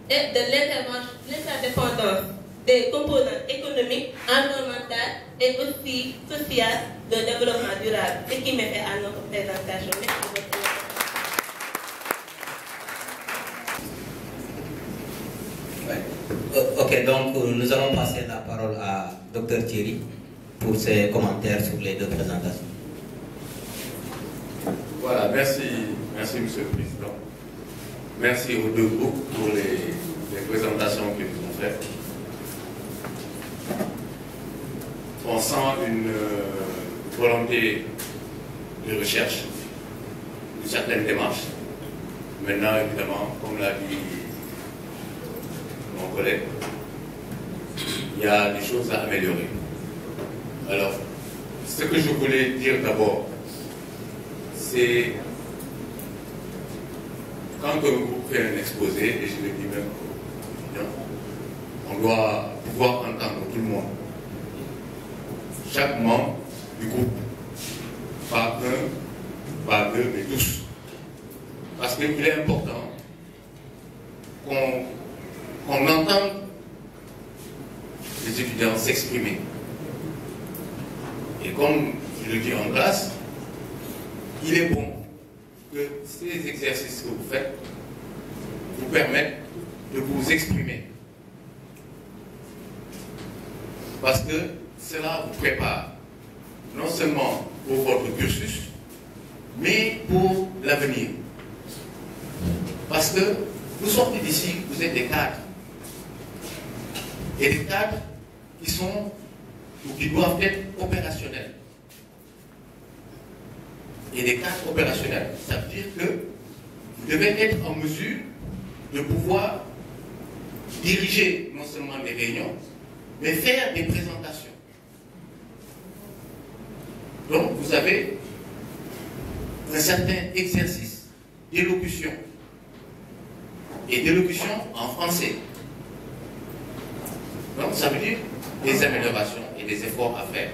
et de l'interdépendance des composants économiques, environnementaux et aussi sociaux de développement durable. Ce qui me fait à notre présentation. Merci beaucoup. Ok, donc nous allons passer la parole à Dr Thierry pour ses commentaires sur les deux présentations. Voilà, merci Monsieur le Président. Merci aux deux groupes pour les présentations qu'ils nous ont faites. On sent une volonté de recherche, une certaine démarche. Maintenant, évidemment, comme l'a dit mon collègue, il y a des choses à améliorer. Alors, ce que je voulais dire d'abord, c'est quand un groupe fait un exposé, et je le dis même, on doit pouvoir entendre tout le monde. Chaque membre du groupe, pas un, pas deux, mais tous. Parce qu'il est important qu'on entende les étudiants s'exprimer. Et comme je le dis en classe, il est bon que ces exercices que vous faites vous permettent de vous exprimer. Parce que cela vous prépare non seulement pour votre cursus, mais pour l'avenir. Parce que vous sortez d'ici, vous êtes des cadres. Et des cadres qui sont ou qui doivent être opérationnels. Et des cadres opérationnels, ça veut dire que vous devez être en mesure de pouvoir diriger non seulement des réunions, mais faire des présentations. Donc vous avez un certain exercice d'élocution. Et d'élocution en français. Donc ça veut dire des améliorations et des efforts à faire.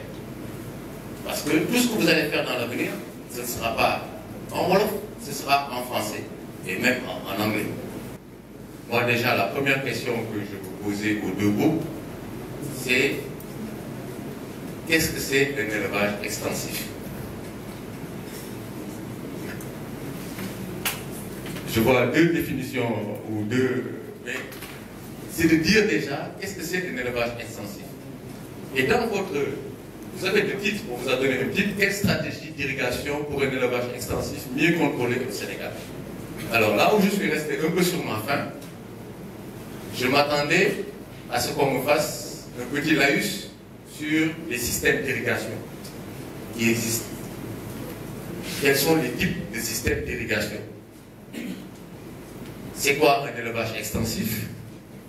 Parce que tout ce que vous allez faire dans l'avenir, ce ne sera pas en wolof, ce sera en français et même en anglais. Moi déjà, la première question que je vous posais aux deux groupes, c'est qu'est-ce que c'est un élevage extensif? Je vois deux définitions ou deux, mais c'est de dire déjà qu'est-ce que c'est un élevage extensif. Et dans votre, vous avez le titre, on vous a donné le titre, quelle stratégie d'irrigation pour un élevage extensif mieux contrôlé au Sénégal. Alors là où je suis resté un peu sur ma faim, je m'attendais à ce qu'on me fasse un petit laïus sur les systèmes d'irrigation qui existent. Quels sont les types de systèmes d'irrigation? C'est quoi un élevage extensif?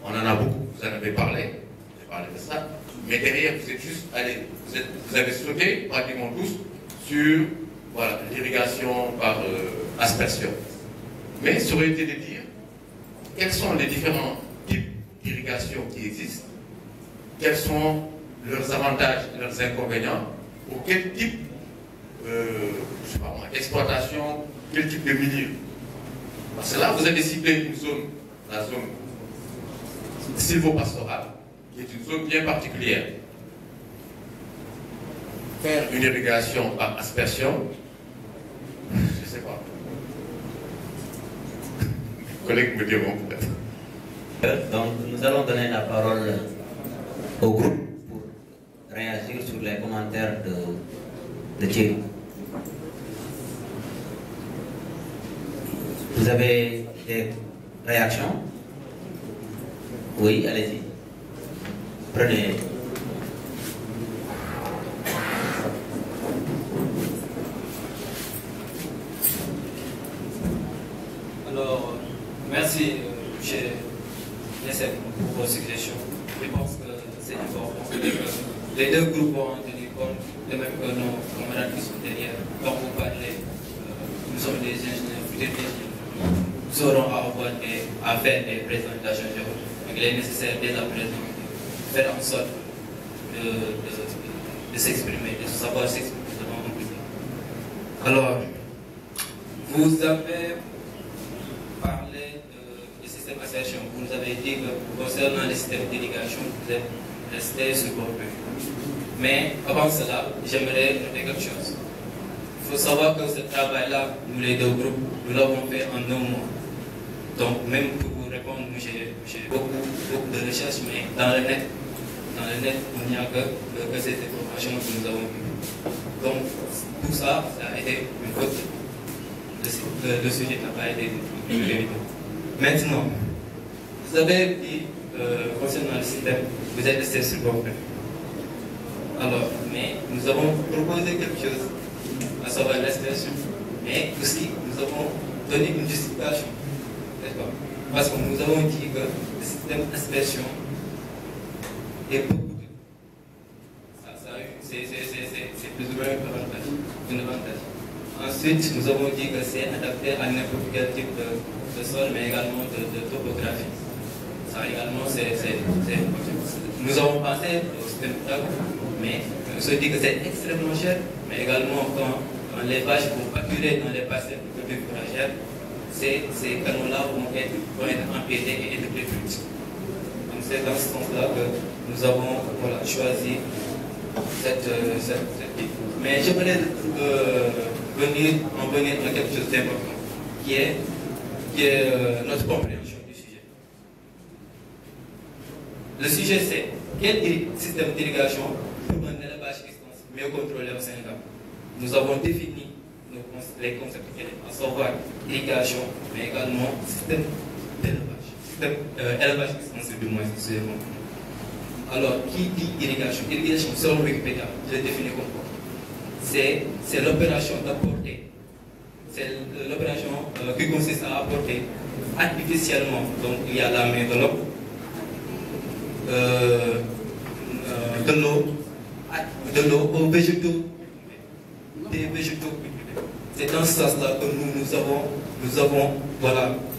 On en a beaucoup, vous en avez parlé, j'ai parlé de ça, mais derrière vous êtes juste allé, vous avez sauté pratiquement tous sur voilà, l'irrigation par aspersion. Mais ça aurait été de dire quels sont les différents types d'irrigation qui existent, quels sont leurs avantages et leurs inconvénients, pour quel type d'exploitation, quel type de milieu. Parce que là, vous avez ciblé une zone, la zone sylvo-pastorale, qui est une zone bien particulière. faire une irrigation par aspersion, je ne sais pas. Les collègues me diront peut-être. Donc, nous allons donner la parole au groupe pour réagir sur les commentaires de Thierry. Vous avez des réactions? Oui, allez-y. Prenez. Alors, merci, M. Nessem, pour vos suggestions. Je pense que c'est important que les deux groupes vont en tenir compte, de même que nos camarades qui sont derrière. Quand vous parlez, nous sommes des ingénieurs, futurs ingénieurs. Nous aurons à faire des présentations. Donc, il est nécessaire dès la présent de faire en sorte de s'exprimer, de savoir s'exprimer devant un public. Alors, vous avez parlé du système assertion. Vous nous avez dit que concernant les systèmes d'irrigation, vous êtes resté sur votre but. Mais avant cela, j'aimerais noter quelque chose. Il faut savoir que ce travail-là, nous les deux groupes, nous l'avons fait en 1 mois. Donc, même pour vous répondre, j'ai beaucoup de recherches, mais dans le net, il n'y a que cette information que nous avons eue. Donc, tout ça, ça a été une faute. Le sujet n'a pas été vérifié. Maintenant, vous avez dit, concernant le système, vous êtes resté sur votre. Alors, mais nous avons proposé quelque chose, à savoir l'expression, mais aussi nous avons donné une justification. Parce que nous avons dit que le système d'expression est beaucoup de... C'est plus ou moins un avantage. Ensuite, nous avons dit que c'est adapté à n'importe quel type de sol, mais également de topographie. Ça également, nous avons pensé au système d'agro, mais nous avons dit que c'est extrêmement cher, mais également quand les vaches vont pâturer dans les parcelles de culture fourragère, ces canaux-là vont être empiétés et être détruits. Donc c'est dans ce sens-là que nous avons choisi cette vie. Mais j'aimerais en venir à quelque chose d'important, qui est notre compréhension du sujet. Le sujet c'est quel système d'irrigation pour un élevage extensif mieux contrôlé au Sénégal. Nous avons défini les concepts, à savoir irrigation, mais également système d'élevage. Élevage extensif du moins, excusez-moi. Alors, qui dit irrigation? Irrigation, selon Wikipédia, je l'ai défini comme quoi? C'est l'opération d'apporter, c'est l'opération qui consiste à apporter artificiellement, donc il y a la main de l'homme, de l'eau aux végétaux, des végétaux. C'est dans ce sens-là que nous avons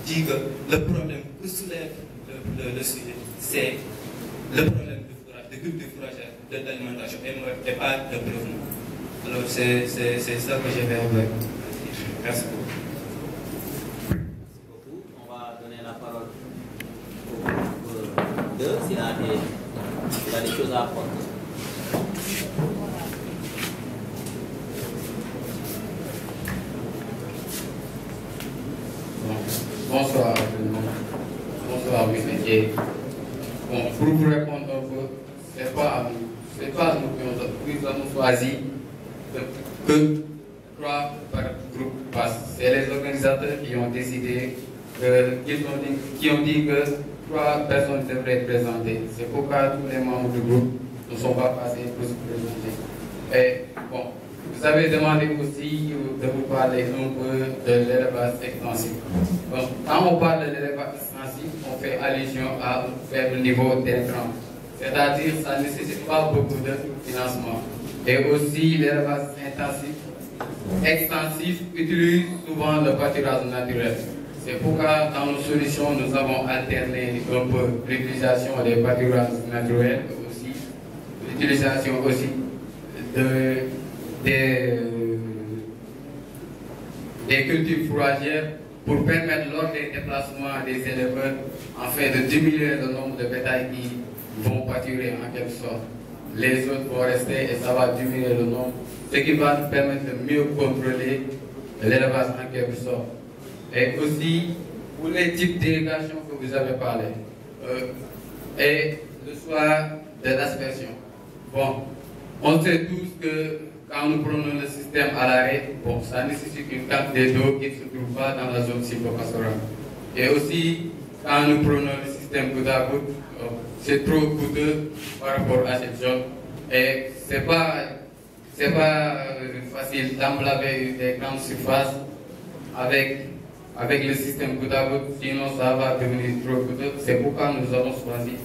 dit que le problème que soulève le sujet, c'est le problème du fourrage, de culture fourragère, de l'alimentation et pas de développement. Alors c'est ça que je vais dire. Merci beaucoup. On va donner la parole au groupe 2 s'il a des choses à apporter. Bonsoir tout le monde. Bonsoir, oui, bon, pour vous répondre un peu, c'est pas nous qui avons choisi que 3 par groupe passent. C'est les organisateurs qui ont décidé, qui ont dit que 3 personnes devraient être présentées. C'est pourquoi tous les membres du groupe ne sont pas passés pour se présenter. Et bon, vous avez demandé aussi de vous parler un peu de l'élevage extensif. Donc, quand on parle de l'élevage extensif, on fait allusion à un faible niveau d'intrants. C'est-à-dire que ça ne nécessite pas beaucoup de financement. Et aussi, l'élevage extensif utilise souvent le pâturage naturel. C'est pourquoi, dans nos solutions, nous avons alterné un peu l'utilisation des pâturages naturels, aussi l'utilisation aussi des cultures fourragères pour permettre lors des déplacements des éleveurs afin de diminuer le nombre de bétail qui vont pâturer en quelque sorte. les autres vont rester et ça va diminuer le nombre, ce qui va nous permettre de mieux contrôler l'élevage en quelque sorte. Et aussi, pour les types d'irrigation que vous avez parlé, et le choix de l'aspersion. Bon, on sait tous que quand nous prenons le système à l'arrêt, bon, ça nécessite une quantité d'eau qui ne se trouve pas dans la zone sylvopastorale. Et aussi, quand nous prenons le système goutte à goutte, c'est trop coûteux par rapport à cette zone. Et c'est pas facile d'emblaver des grandes surfaces avec le système goutte à goutte, sinon ça va devenir trop coûteux. C'est pourquoi nous avons choisi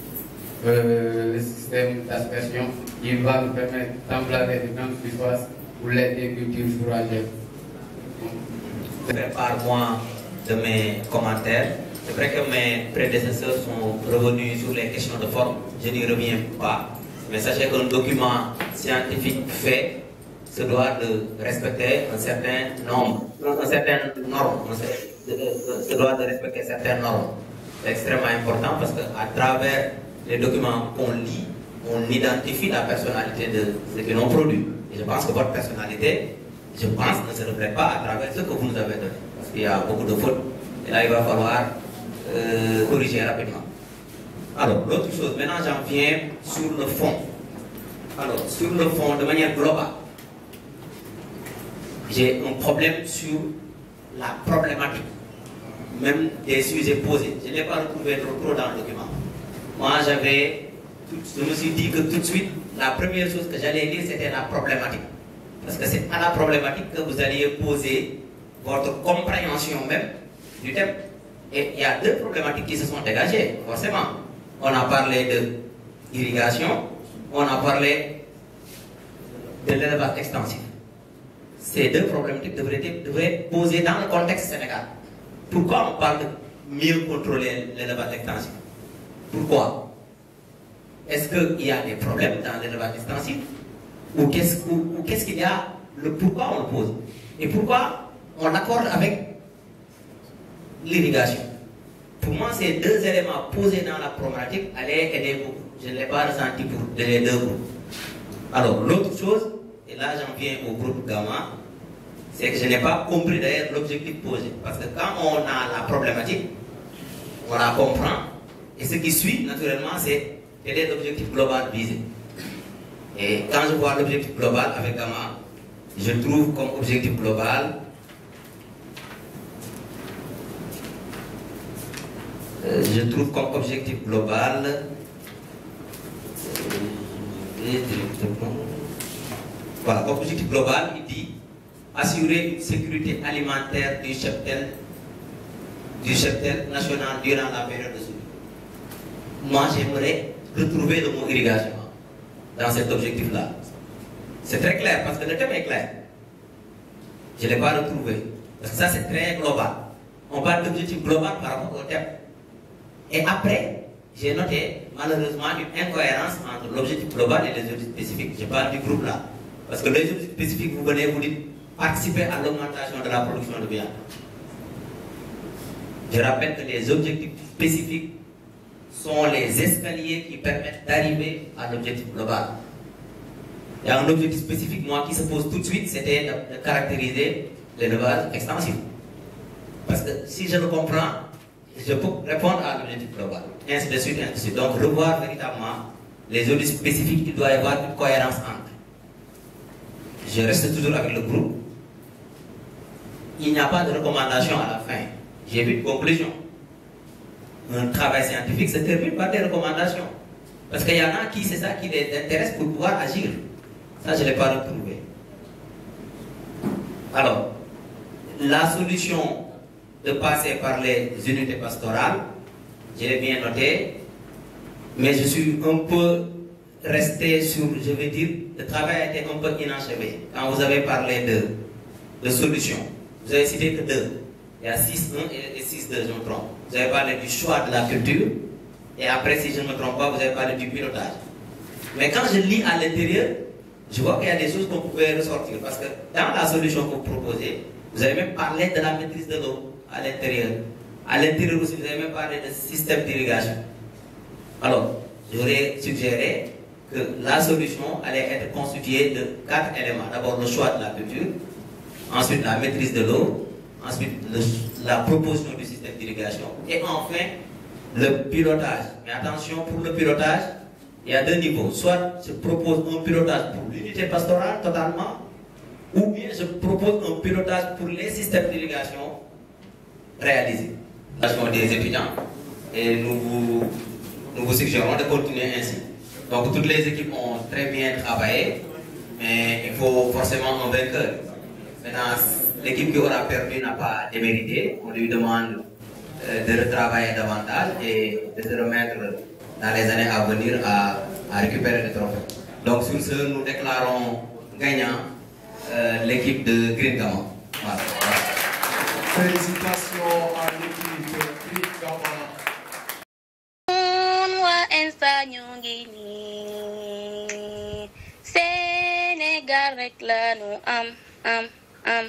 le système d'aspersion qui va nous permettre d'emblaver des grandes surfaces pour les cultures fourragères. Je prépare moi de mes commentaires. C'est vrai que mes prédécesseurs sont revenus sur les questions de forme, je n'y reviens pas. Mais sachez qu'un document scientifique fait se doit de respecter un certain nombre, se doit de respecter certaines normes. C'est extrêmement important parce qu'à travers les documents qu'on lit, on identifie la personnalité de ce que l'on produit. Et je pense que votre personnalité, je pense, ne se reflète pas à travers ce que vous nous avez donné. Parce qu'il y a beaucoup de fautes. Et là, il va falloir corriger rapidement. Alors, l'autre chose, maintenant j'en viens sur le fond. Alors, sur le fond, de manière globale, j'ai un problème sur la problématique, même des sujets posés. Je n'ai pas retrouvé trop dans le document. Moi, je me suis dit que tout de suite, la première chose que j'allais dire, c'était la problématique. Parce que c'est à la problématique que vous alliez poser votre compréhension même du thème. Et il y a deux problématiques qui se sont dégagées, forcément. On a parlé de irrigation, on a parlé de l'élevage extensif. Ces deux problématiques devraient être posées dans le contexte sénégal. Pourquoi on parle de mieux contrôler l'élevage extensif? Pourquoi? Est-ce qu'il y a des problèmes dans l'élevage extensif? Ou qu'est-ce qu'il y a? Pourquoi on le pose? Et pourquoi on l'accorde avec l'irrigation? Pour moi, ces deux éléments posés dans la problématique allaient aider beaucoup. Je ne l'ai pas ressenti pour les deux groupes. Alors, l'autre chose, et là j'en viens au groupe Gamma, c'est que je n'ai pas compris d'ailleurs l'objectif posé. Parce que quand on a la problématique, on la comprend, et ce qui suit, naturellement, c'est quel est l'objectif global visé. Et quand je vois l'objectif global avec Gamma, je trouve comme objectif global voilà, comme objectif global, il dit assurer une sécurité alimentaire du cheptel national durant la période de soudure. Moi, j'aimerais retrouver le mot irrigation dans cet objectif-là. C'est très clair parce que le thème est clair. Je ne l'ai pas retrouvé. Parce que ça, c'est très global. On parle d'objectif global par rapport au thème. Et après, j'ai noté malheureusement une incohérence entre l'objectif global et les objectifs spécifiques. Je parle du groupe là. Parce que les objectifs spécifiques, vous venez vous dites participer à l'augmentation de la production de viande. Je rappelle que les objectifs spécifiques sont les escaliers qui permettent d'arriver à l'objectif global. Il y a un objectif spécifique, moi, qui se pose tout de suite, c'était de caractériser l'élevage extensif. Parce que si je le comprends, je peux répondre à l'objectif global. Ainsi de suite, ainsi de suite. Donc, revoir véritablement les objectifs spécifiques, il doit y avoir une cohérence entre. Je reste toujours avec le groupe. Il n'y a pas de recommandation à la fin. J'ai vu une conclusion. Un travail scientifique se termine par des recommandations. Parce qu'il y en a qui, c'est ça qui les intéresse pour pouvoir agir. Ça, je ne l'ai pas retrouvé. Alors, la solution de passer par les unités pastorales, je l'ai bien noté, mais je suis un peu resté sur, je vais dire, le travail a été un peu inachevé. Quand vous avez parlé de solutions, vous avez cité que deux. Il y a 6.1 et 6.2, je me trompe. Vous avez parlé du choix de la culture, et après, si je ne me trompe pas, vous avez parlé du pilotage. Mais quand je lis à l'intérieur, je vois qu'il y a des choses qu'on pouvait ressortir. Parce que dans la solution que vous proposez, vous avez même parlé de la maîtrise de l'eau à l'intérieur. À l'intérieur aussi, vous avez même parlé de système d'irrigation. Alors, j'aurais suggéré que la solution allait être constituée de 4 éléments. D'abord le choix de la culture, ensuite la maîtrise de l'eau, ensuite la proposition du système d'irrigation et enfin le pilotage. Mais attention, pour le pilotage, il y a 2 niveaux. Soit je propose un pilotage pour l'unité pastorale totalement, ou bien je propose un pilotage pour les systèmes d'irrigation réalisés. Des étudiants, et nous vous suggérons de continuer ainsi. Donc toutes les équipes ont très bien travaillé, mais il faut forcément un vainqueur. Maintenant, l'équipe qui aura perdu n'a pas démérité. On lui demande de retravailler davantage et de se remettre dans les années à venir à récupérer le trophée. Donc sur ce, nous déclarons gagnant l'équipe de Green Gama. Voilà. Félicitations à l'équipe Green Gama. Sénégal rek la nu am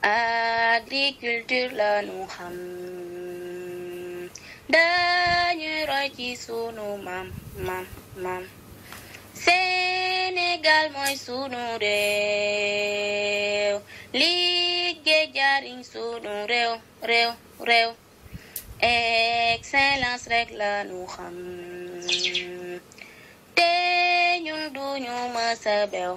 agriculture la nu xam dañuy roy ci sunu mam Sénégal mooy sunu réew liggéey jariñ sunu réew excellence rek la nu xam te ñun duñu mësa bew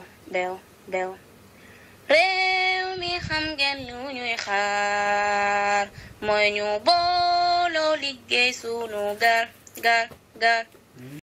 réew mi xam ngeen lu ñuy xaar mooy ñu booloo liggéey sunu gar